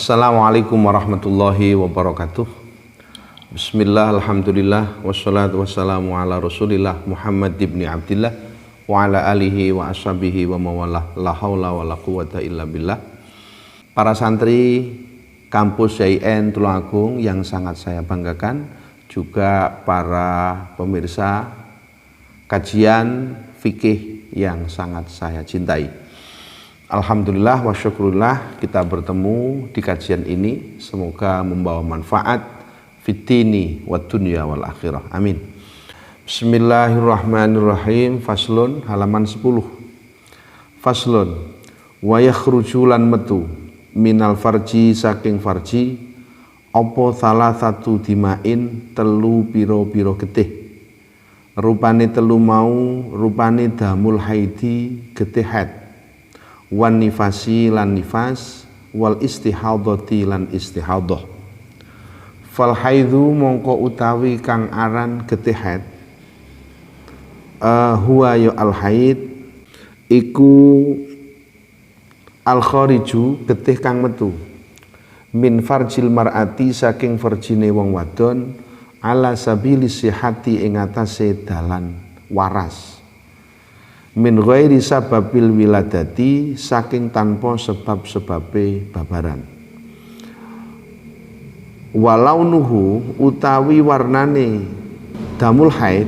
Assalamualaikum warahmatullahi wabarakatuh. Bismillah, alhamdulillah, wassalatu wassalamu ala rasulillah Muhammad ibn Abdillah wa ala alihi wa ashabihi wa mawalah, la hawla wa la quwata illa billah. Para santri kampus YIN Tulungagung yang sangat saya banggakan, juga para pemirsa kajian fikih yang sangat saya cintai. Alhamdulillah wa syukurillah kita bertemu di kajian ini, semoga membawa manfaat fitini wa dunya wal akhirah. Amin. Bismillahirrahmanirrahim. Faslun, halaman 10. Faslun, wa yakhruju lan metu minal farji saking farji opo salah satu dimain telu piro-piro getih. Rupane telu mau, rupane damul haidi getih haid, wan nifasi lan nifas, wal istihadati lan istihadah. Fal haidhu mongko utawi kang aran getih haid, huwa ya al haid iku al khariju getih kang metu min farjil mar'ati saking farjine wong wadon ala sabili sihati ing atase dalan waras, min ghairi sababil wiladati saking tanpa sebab-sebabe babaran. Walau nuhu utawi warnane damul haid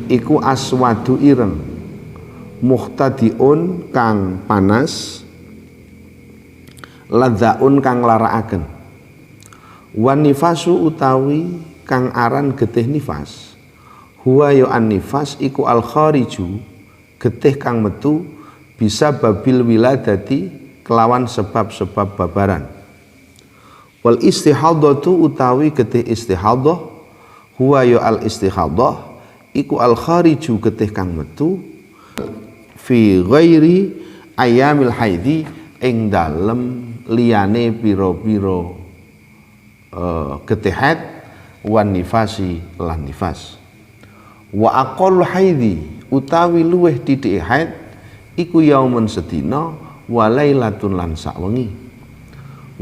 iku aswadu ireng, muhtadiun kang panas, ladzaun kang larakaken. Wan nifasu utawi kang aran getih nifas, huwa ya an nifas iku al khariju getih kang metu bisa babil wiladati kelawan sebab-sebab babaran. Wal istihadatu utawi getih istihadah, huwa ya al istihadah iku al khariju getih kang metu fi ghairi ayamil haidi ing dalem liyane piro-piro getih haid, wan nifasi lan nifas. Wa aqall haidi utawi luweh titik haid iku yaumun sedina wa lailatun lan sawengi.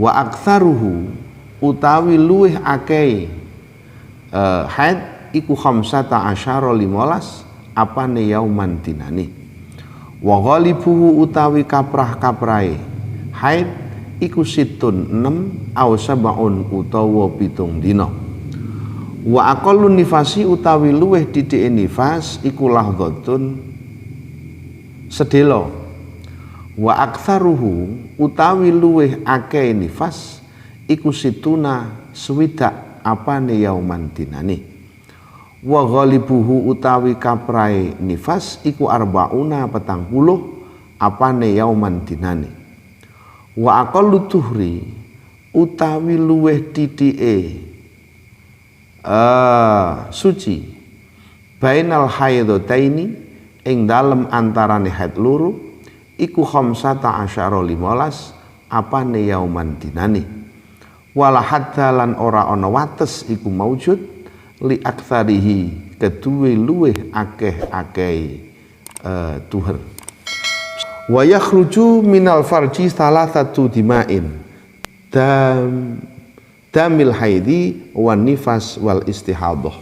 Wa aktsaruhu utawi luweh akeh haid iku khamsata asyara 15 apane yauman dinane. Wa ghalibuhu utawi kaprah-kaprahe haid iku situn 6 aw sabaun utawa 7 dina. Wa aqallun nifasi utawi luweh titik nifas iku lahdhatun sedelo. Wa aktsaruhu utawi luweh akeh nifas iku situna swidak apane yauman dinane. Wa ghalibuhu utawi kaprahe nifas iku arbauna 40 apane yauman dinane. Wa aqallu tuhri utawi luweh titike suci bainal haidataini ing dalem antarane haid loro iku khamsata asyara 15 apane yauman dinane. Wala haddalan ora ana wates iku maujud li aktsarihi keduwe luweh akeh-akeh tuher. Wa yakhruju minal farji salah satu dimain damil haidi wan nifas wal istihadah.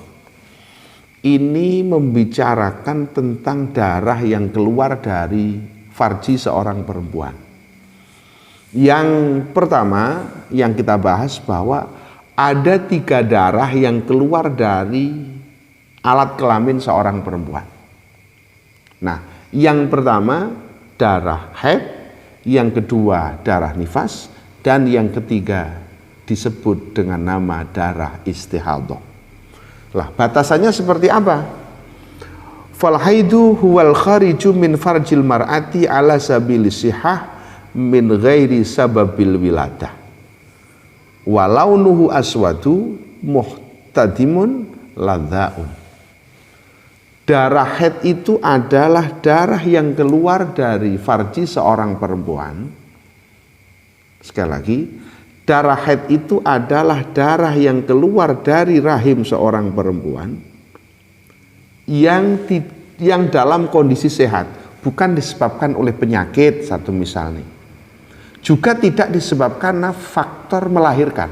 Ini membicarakan tentang darah yang keluar dari farji seorang perempuan. Yang pertama yang kita bahas bahwa ada 3 darah yang keluar dari alat kelamin seorang perempuan. Nah, yang pertama darah haid, yang kedua darah nifas, dan yang ketiga disebut dengan nama darah istihadah. Lah, batasannya seperti apa? Fal haidu huwal khariju min farjil mar'ati ala sabili sihah min ghairi sababil wiladah. Walaunuhu aswadu muhtadimun ladzaun. Darah haid itu adalah darah yang keluar dari farji seorang perempuan. Sekali lagi, darah haid itu adalah darah yang keluar dari rahim seorang perempuan yang dalam kondisi sehat, bukan disebabkan oleh penyakit satu misalnya. juga tidak disebabkan karena faktor melahirkan.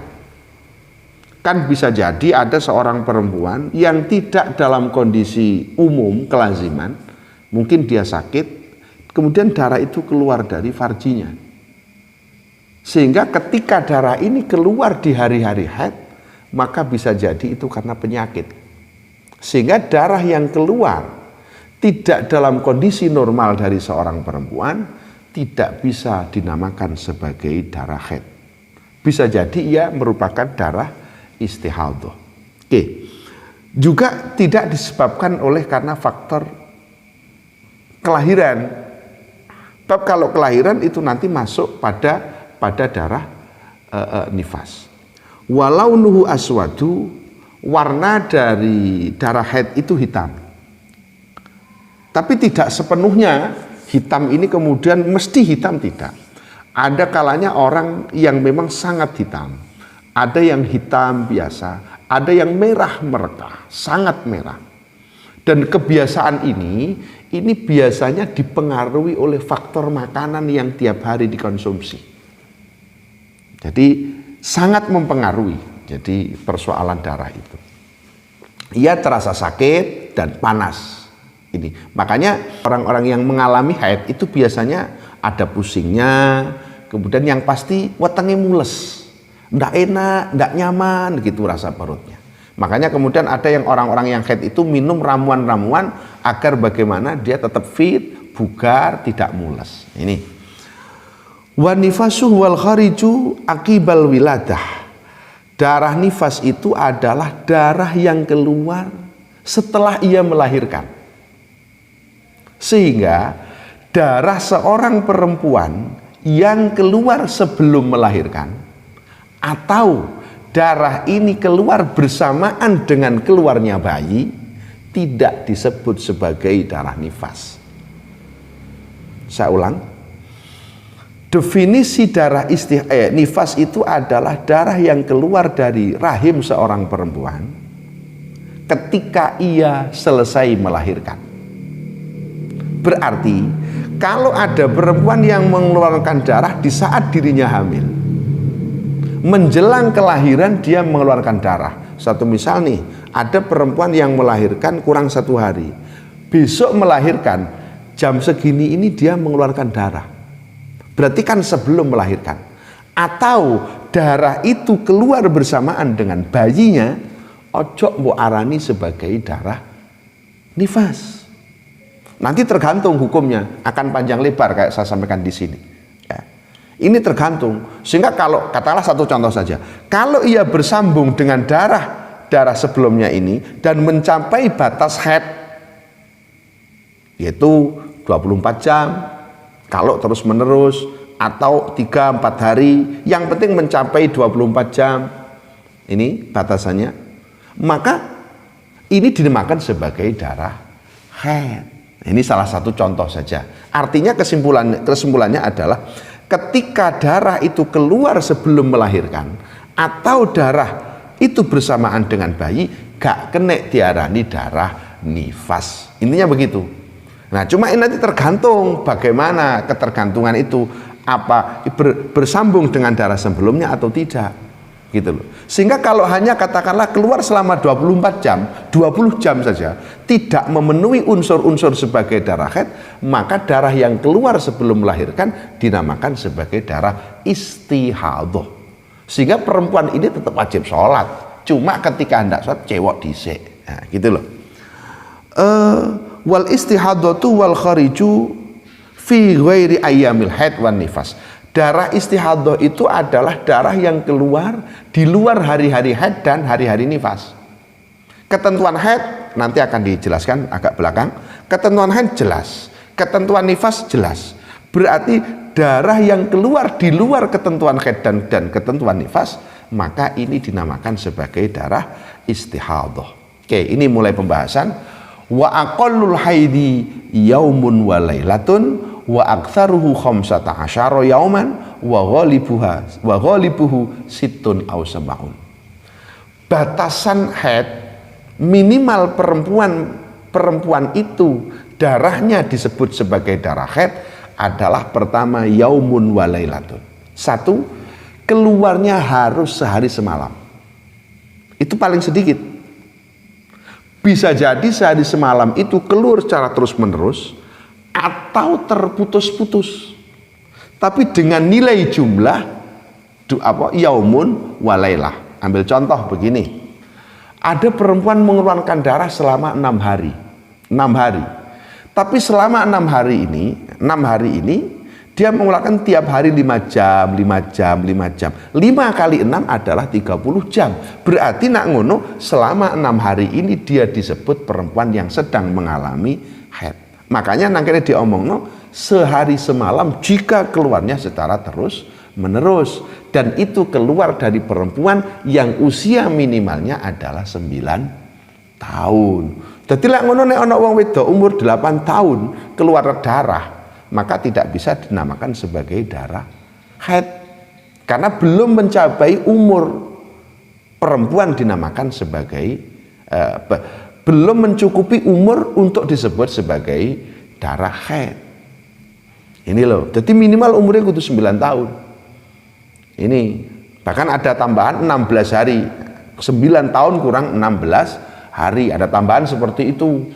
Kan bisa jadi ada seorang perempuan yang tidak dalam kondisi umum kelaziman, mungkin dia sakit, kemudian darah itu keluar dari farjinya. Sehingga ketika darah ini keluar di hari-hari haid, maka bisa jadi itu karena penyakit. Sehingga darah yang keluar tidak dalam kondisi normal dari seorang perempuan tidak bisa dinamakan sebagai darah haid. Bisa jadi ia merupakan darah istihadah. Oke. Juga tidak disebabkan oleh karena faktor kelahiran. Tapi kalau kelahiran itu nanti masuk pada darah nifas. Walau nuhu aswadu, warna dari darah haid itu hitam. Tapi tidak sepenuhnya hitam ini kemudian mesti hitam, tidak. Ada kalanya orang yang memang sangat hitam, ada yang hitam biasa, ada yang merah merekah, sangat merah. Dan kebiasaan ini biasanya dipengaruhi oleh faktor makanan yang tiap hari dikonsumsi. Jadi sangat mempengaruhi. Jadi persoalan darah itu. Ia terasa sakit dan panas. Ini. Makanya orang-orang yang mengalami haid itu biasanya ada pusingnya, kemudian yang pasti wetenge mules. Nggak enak, nggak nyaman gitu rasa perutnya. Makanya kemudian ada yang orang-orang yang haid itu minum ramuan-ramuan agar bagaimana dia tetap fit, bugar, tidak mules. Ini. Wa nifasuh wal khariju akibal wiladah. Darah nifas itu adalah darah yang keluar setelah ia melahirkan. Sehingga darah seorang perempuan yang keluar sebelum melahirkan atau darah ini keluar bersamaan dengan keluarnya bayi tidak disebut sebagai darah nifas. Saya ulang. Definisi darah nifas itu adalah darah yang keluar dari rahim seorang perempuan ketika ia selesai melahirkan. Berarti kalau ada perempuan yang mengeluarkan darah di saat dirinya hamil, menjelang kelahiran dia mengeluarkan darah. Satu misal nih, ada perempuan yang melahirkan kurang 1 hari, besok melahirkan jam segini ini dia mengeluarkan darah. Berarti kan sebelum melahirkan. Atau darah itu keluar bersamaan dengan bayinya, ojo mbok arani sebagai darah nifas. Nanti tergantung hukumnya, akan panjang lebar kayak saya sampaikan di sini. Ya. Ini tergantung. Sehingga kalau katakanlah satu contoh saja, kalau ia bersambung dengan darah sebelumnya ini dan mencapai batas haid, yaitu 24 jam, kalau terus menerus atau 3-4 hari, yang penting mencapai 24 jam, ini batasannya, maka ini dinamakan sebagai darah haid. Ini salah satu contoh saja. Artinya kesimpulannya adalah ketika darah itu keluar sebelum melahirkan atau darah itu bersamaan dengan bayi, gak kena diarani darah nifas. Intinya begitu. Nah, cuma ini nanti tergantung bagaimana ketergantungan itu, apa bersambung dengan darah sebelumnya atau tidak, gitu loh. Sehingga kalau hanya katakanlah keluar selama 24 jam, 20 jam saja, tidak memenuhi unsur-unsur sebagai darah haid, maka darah yang keluar sebelum melahirkan dinamakan sebagai darah istihadah. Sehingga perempuan ini tetap wajib sholat, cuma ketika hendak sholat cewek dhisik. Nah, gitu loh. Wal istihadatu wal khariju fi ghairi ayyamil haid wan nifas. Darah istihadah itu adalah darah yang keluar di luar hari-hari haid dan hari-hari nifas. Ketentuan haid nanti akan dijelaskan agak belakang. Ketentuan haid jelas, ketentuan nifas jelas. Berarti darah yang keluar di luar ketentuan haid dan ketentuan nifas, maka ini dinamakan sebagai darah istihadah. Oke, ini mulai pembahasan. Wa aqallul haidi yaumun wa lailatun wa aktsaruhu 15 yauman wa ghalibuhu sittun aw sab'un. Batasan haid minimal perempuan itu darahnya disebut sebagai darah haid adalah pertama yaumun wa lailatun. Satu, keluarnya harus sehari semalam. Itu paling sedikit. Bisa jadi sehari semalam itu keluar secara terus-menerus atau terputus-putus. Tapi dengan nilai jumlah yaumun walailah. Ambil contoh begini. Ada perempuan mengeluarkan darah selama 6 hari. 6 hari. Tapi selama 6 hari ini dia mengeluarkan tiap hari 5 jam, 5 jam, 5 jam. 5 kali 6 adalah 30 jam. Berarti nak ngono selama 6 hari ini dia disebut perempuan yang sedang mengalami haid. Makanya nangkene diomongno sehari semalam jika keluarnya secara terus menerus, dan itu keluar dari perempuan yang usia minimalnya adalah 9 tahun. Jadi lek ngono nek ana wong wedok umur 8 tahun keluar darah, maka tidak bisa dinamakan sebagai darah haid karena belum mencapai umur perempuan dinamakan sebagai belum mencukupi umur untuk disebut sebagai darah haid. Ini loh, jadi minimal umurnya kudu 9 tahun. Ini bahkan ada tambahan 16 hari. 9 tahun kurang 16 hari, ada tambahan seperti itu.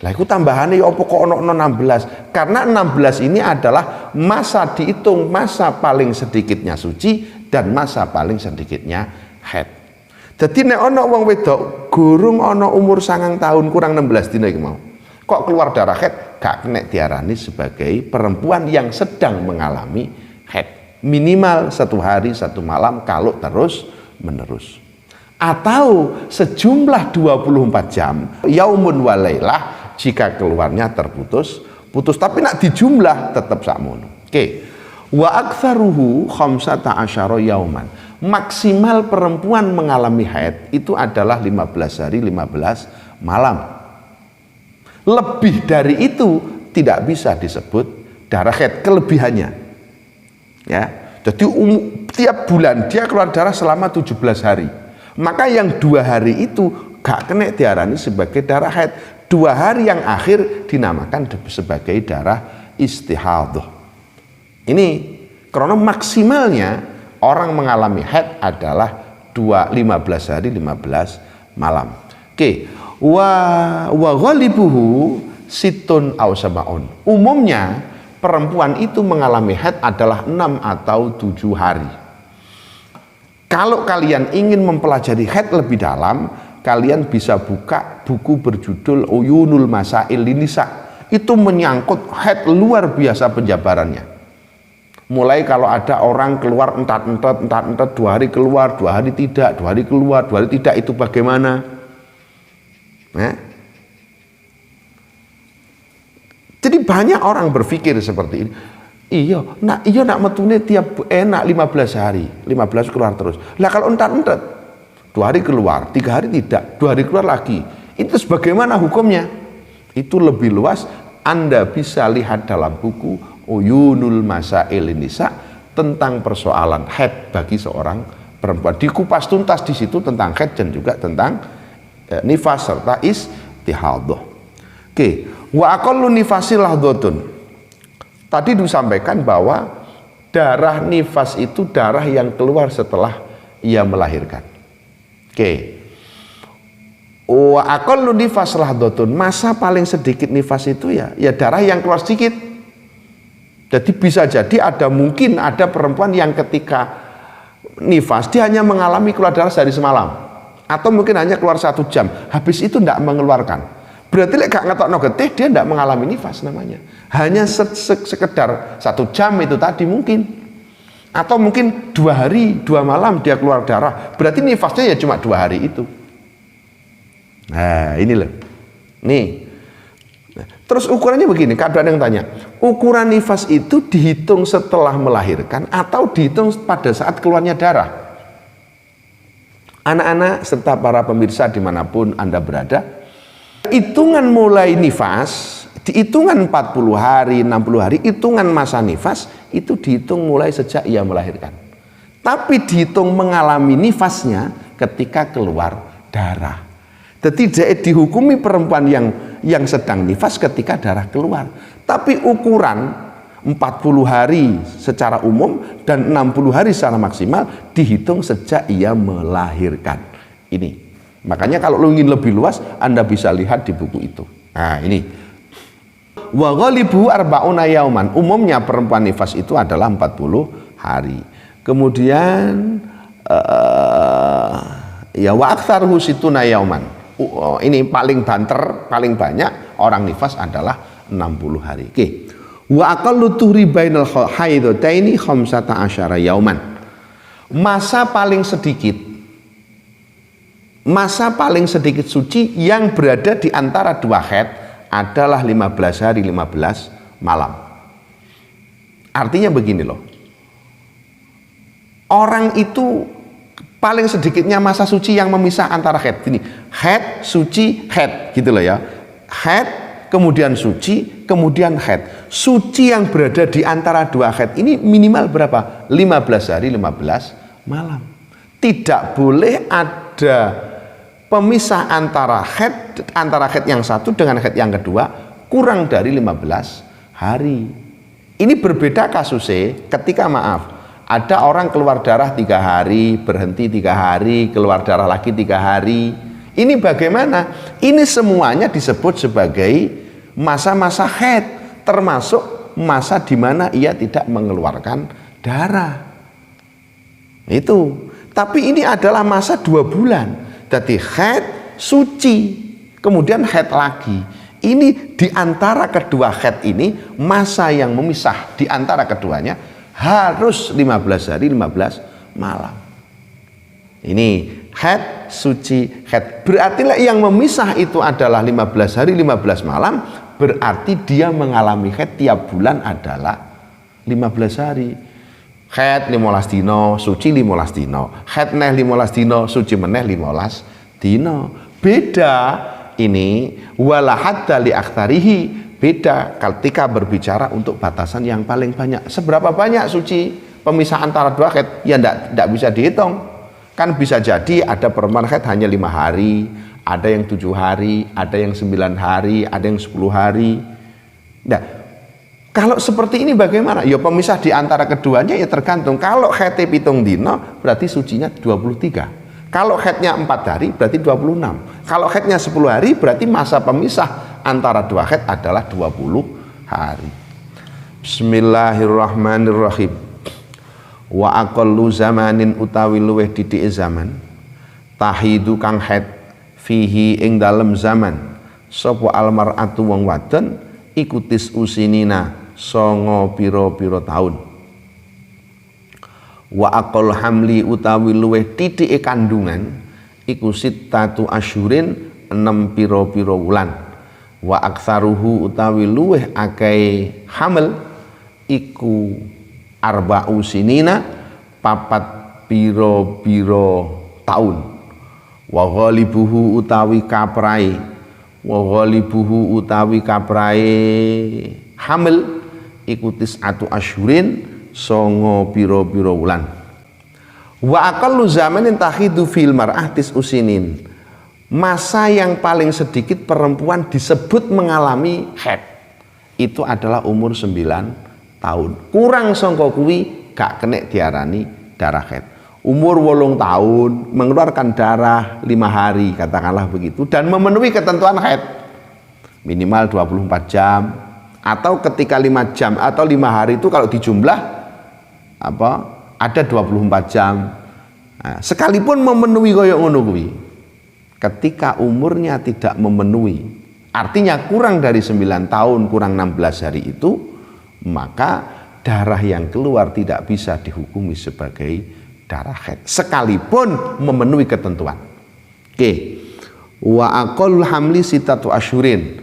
Lah itu tambahannya ya apa kok ono 16? Karena 16 ini adalah masa dihitung masa paling sedikitnya suci dan masa paling sedikitnya haid. Jadi nek ono wong wedok gurung ono umur 9 tahun kurang 16 dina iki mau, kok keluar darah haid, gak kena diarani sebagai perempuan yang sedang mengalami haid. Minimal 1 hari 1 malam kalau terus menerus. Atau sejumlah 24 jam yaumun walailah jika keluarnya terputus tapi nak dijumlah tetap sakmono. Oke. Wa aktsaruhu 15 yauman. Maksimal perempuan mengalami haid itu adalah 15 hari 15 malam. Lebih dari itu tidak bisa disebut darah haid, kelebihannya. Ya. Jadi tiap bulan dia keluar darah selama 17 hari. Maka yang 2 hari itu gak kena diarani sebagai darah haid. 2 hari yang akhir dinamakan sebagai darah istihadah. Ini karena maksimalnya orang mengalami haid adalah 15 hari 15 malam. Oke. Wa ghalibuhu situn aw sab'un. Umumnya perempuan itu mengalami haid adalah 6 atau 7 hari. Kalau kalian ingin mempelajari haid lebih dalam, kalian bisa buka buku berjudul Uyunul Masail Linisa. Itu menyangkut haid luar biasa penjabarannya. Mulai kalau ada orang keluar entat-entat 2 hari keluar, 2 hari tidak, 2 hari keluar, 2 hari tidak, itu bagaimana? Jadi banyak orang berpikir seperti ini. Iya nak metune tiap enak 15 hari, 15 keluar terus. Lah kalau entat-entat 2 hari keluar, 3 hari tidak, 2 hari keluar lagi. Itu sebagaimana hukumnya? Itu lebih luas. Anda bisa lihat dalam buku Uyunul Masail Nisa tentang persoalan haid bagi seorang perempuan. Dikupas tuntas di situ tentang haid dan juga tentang nifas serta istihadah. Oke, wa aqallu nifasil lahdhatun. Tadi disampaikan bahwa darah nifas itu darah yang keluar setelah ia melahirkan. Oke. Wa aqallu nifas lahdhatun. Masa paling sedikit nifas itu ya darah yang keluar sedikit. Jadi bisa jadi mungkin ada perempuan yang ketika nifas dia hanya mengalami keluar darah sehari semalam, atau mungkin hanya keluar 1 jam, habis itu tidak mengeluarkan. Berarti lek gak ngetokno getih dia tidak mengalami nifas namanya. Hanya sekedar 1 jam itu tadi mungkin. Atau mungkin 2 hari 2 malam dia keluar darah. Berarti nifasnya ya cuma 2 hari itu. Nah ini loh. Nih. Terus ukurannya begini, ada yang tanya, ukuran nifas itu dihitung setelah melahirkan atau dihitung pada saat keluarnya darah? Anak-anak serta para pemirsa dimanapun Anda berada, hitungan mulai nifas, dihitungan 40 hari, 60 hari, hitungan masa nifas, itu dihitung mulai sejak ia melahirkan. Tapi dihitung mengalami nifasnya ketika keluar darah. Tidak dihukumi perempuan yang sedang nifas ketika darah keluar. Tapi ukuran 40 hari secara umum dan 60 hari secara maksimal dihitung sejak ia melahirkan. Ini. Makanya kalau lo ingin lebih luas, Anda bisa lihat di buku itu. Nah, ini. Wa ghalibu arba'una yauman. Umumnya perempuan nifas itu adalah 40 hari. Kemudian ya wa aktsaruhu situna yauman. Ini paling banter, paling banyak orang nifas adalah 60 hari. Oke. Wa aqallu tuhri bainal haidataini 15 yauman. Masa paling sedikit suci yang berada di antara dua haid adalah 15 hari 15 malam. Artinya begini loh. Orang itu paling sedikitnya masa suci yang memisah antara haid. Ini haid, suci, haid gitu loh ya. Haid kemudian suci, kemudian haid. Suci yang berada di antara dua haid ini minimal berapa? 15 hari 15 malam. Tidak boleh ada pemisah antara haid yang satu dengan haid yang kedua kurang dari 15 hari. Ini berbeda kasusnya ketika ada orang keluar darah 3 hari, berhenti 3 hari, keluar darah lagi 3 hari. Ini bagaimana? Ini semuanya disebut sebagai masa-masa haid, termasuk masa di mana ia tidak mengeluarkan darah. Itu. Tapi ini adalah masa 2 bulan. Jadi haid, suci, kemudian haid lagi. Ini di antara kedua haid ini, masa yang memisah di antara keduanya harus 15 hari 15 malam. Ini haid, suci, haid. Berarti yang memisah itu adalah 15 hari 15 malam. Berarti dia mengalami haid tiap bulan adalah 15 hari. Haid 15 dino, suci 15 dino. Haid neh 15 dino, suci meneh 15 dino. Beda ini wala hadda li aktsarihi. Beda ketika berbicara untuk batasan yang paling banyak. Seberapa banyak suci pemisah antara dua haid? Ya enggak bisa dihitung. Kan bisa jadi ada perempuan haid hanya 5 hari, ada yang 7 hari, ada yang 9 hari, ada yang 10 hari. Nah, kalau seperti ini bagaimana? Ya pemisah di antara keduanya ya tergantung. Kalau haidnya 7 dino berarti sucinya 23. Kalau haidnya 4 hari berarti 26. Kalau haidnya 10 hari berarti masa pemisah antara dua haid adalah 20 hari. Bismillahirrahmanirrahim. Wa aqallu zamanin utawi luweh didik zaman tahidu kang haid fihi ing dalem zaman sapa almar'atu wong wadon ikutis usinina songo piro-piro taun. Wa aqal hamli utawi luweh titike kandungan iku sittatu asyurin 6 piro-piro wulan. Wa aktsaruhu utawi luweh akeh hamil iku arba'u sinina 4 piro-piro taun. Wa ghalibuhu utawi kaprae hamil ikutis atu asyurin songo piro-piro wulan. Wa aqallu zamanin tahidu fil mar'ah usinin. Masa yang paling sedikit perempuan disebut mengalami haid itu adalah umur 9 tahun. Kurang sangka kuwi gak kena diarani darah haid. Umur 8 tahun mengeluarkan darah 5 hari katakanlah begitu dan memenuhi ketentuan haid minimal 24 jam atau ketika 5 jam atau 5 hari itu kalau dijumlah ada 24 jam. Nah, sekalipun memenuhi koyo ngono kuwi ketika umurnya tidak memenuhi artinya kurang dari 9 tahun kurang 16 hari itu maka darah yang keluar tidak bisa dihukumi sebagai darah haid sekalipun memenuhi ketentuan. Oke. Wa aqall hamli sitatu asyurin.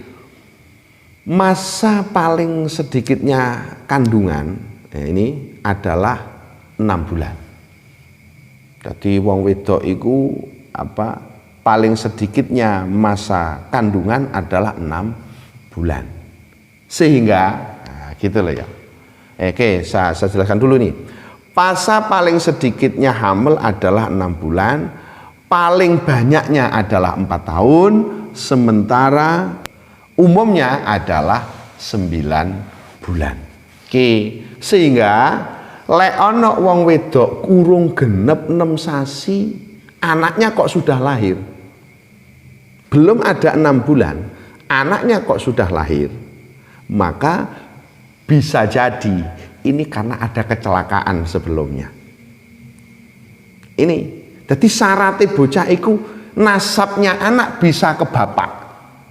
Masa paling sedikitnya kandungan ini adalah 6 bulan. Jadi wong wedok iku paling sedikitnya masa kandungan adalah 6 bulan. Sehingga gitu loh ya. Oke, saya jelaskan dulu nih. Masa paling sedikitnya hamil adalah 6 bulan, paling banyaknya adalah 4 tahun, sementara umumnya adalah 9 bulan. Sehingga lek ana wong wedok kurung genep 6 sasi, anaknya kok sudah lahir. Belum ada 6 bulan, anaknya kok sudah lahir. Maka bisa jadi ini karena ada kecelakaan sebelumnya. Ini, jadi syaratnya bocah iku nasabnya anak bisa ke bapak,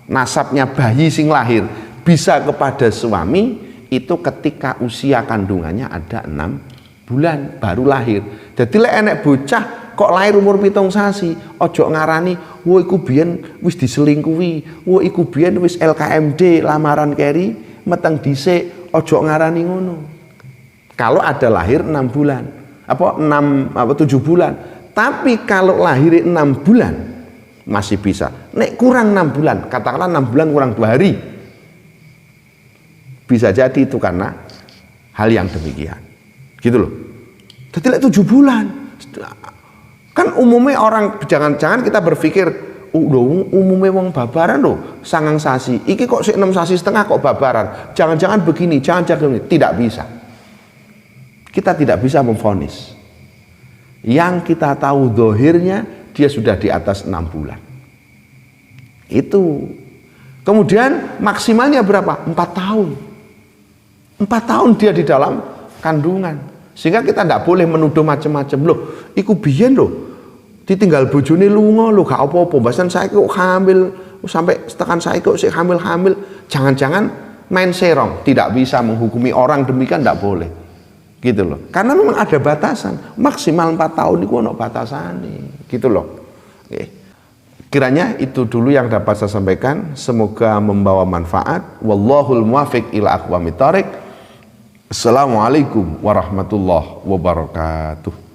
nasabnya bayi sing lahir bisa kepada suami itu ketika usia kandungannya ada 6 bulan baru lahir. Jadi lek enek bocah kok lahir umur 7 sasi, ojo ngarani wo iku biyen wis diselingkuhi, wo iku biyen wis LKMD lamaran keri meteng dhisik, ojo ngarani ngono. Kalau ada lahir 6 bulan, 7 bulan. Tapi kalau lahir 6 bulan masih bisa. Nek kurang 6 bulan, katakanlah 6 bulan kurang 2 hari. Bisa jadi itu karena hal yang demikian. Gitu loh. Jadi lek 7 bulan. Kan umumnya orang, jangan-jangan kita berpikir umumnya wong babaran loh 9 sasi. Iki kok 6 sasi setengah kok babaran. Jangan-jangan begini, jangan-jangan begini. Tidak bisa. Kita tidak bisa memvonis. Yang kita tahu dohirnya dia sudah di atas 6 bulan. Itu. Kemudian maksimalnya berapa? 4 tahun. 4 tahun dia di dalam kandungan. Sehingga kita tidak boleh menuduh macam-macam. Loh, iku biyen loh. Ditinggal bojone lunga loh, gak apa-apa. Bahkan saya kok hamil, sampai tekan saya kok sih hamil-hamil. Jangan-jangan main serong. Tidak bisa menghukumi orang demikian, tidak boleh. Gitu loh. Karena memang ada batasan. Maksimal 4 tahun itu ada batasannya. Gitu loh. Oke. Kiranya itu dulu yang dapat saya sampaikan. Semoga membawa manfaat. Wallahul muwafiq ila aqwamit thoriq. Assalamualaikum warahmatullahi wabarakatuh.